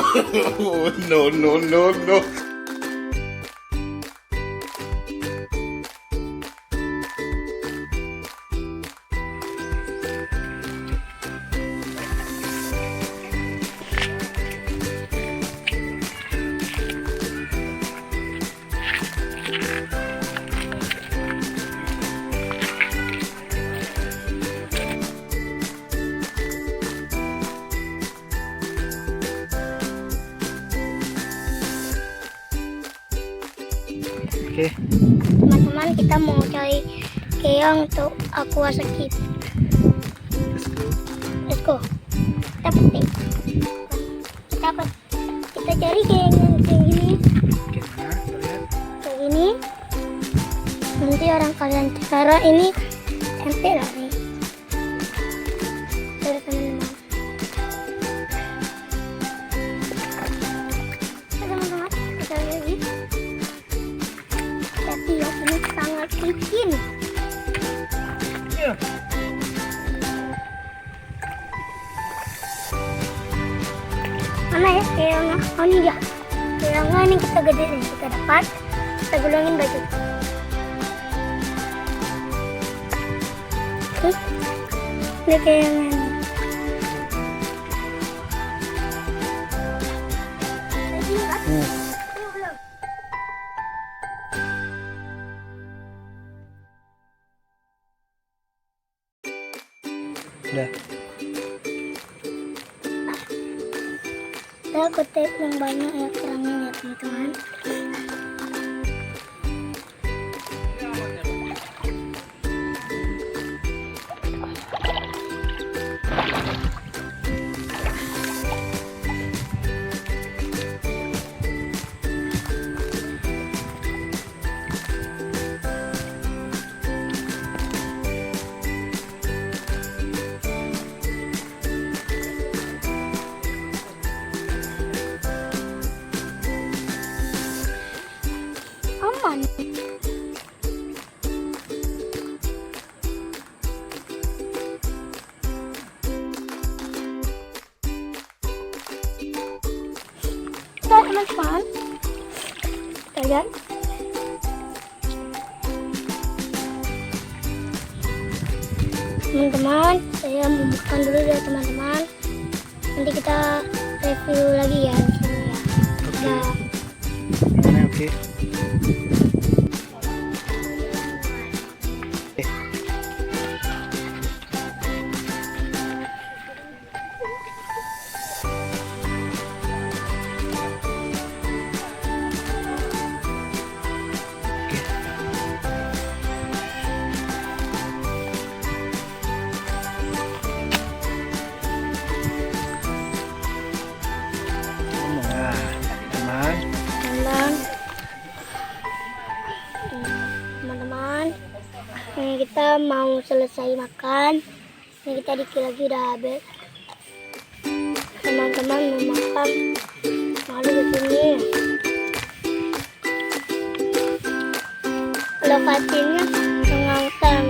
No, no, no, no. Oke. Teman-teman, kita mau cari keong untuk aqua sakit. Let's go. Kita petik. Kita cari keong yang kayak gini. Oke, nah, lihat. Kayak gini. Nanti orang kalian cara ini ente lah nih. Dari teman-teman. Teman-teman, kita lihat lagi. Tapi ya, ini sangat licin. Iya. Mana ya keongnya? Oh ini dia. Keongnya ini kita gede nih, kita dapat. Kita gulungin baju. Oke. Ini keongnya nih. Udah. Kita kutip yang banyak ya kerangnya ya teman-teman. Aman. Teman-teman, kalian saya mau makan dulu ya teman-teman. Nanti kita review lagi ya di sini ya. Dah. Mana oke. Teman-teman, ini kita mau selesai makan. Ini kita dikit lagi udah habis. Teman-teman mau makan, malu di sini. Lokatinnya mengangkat.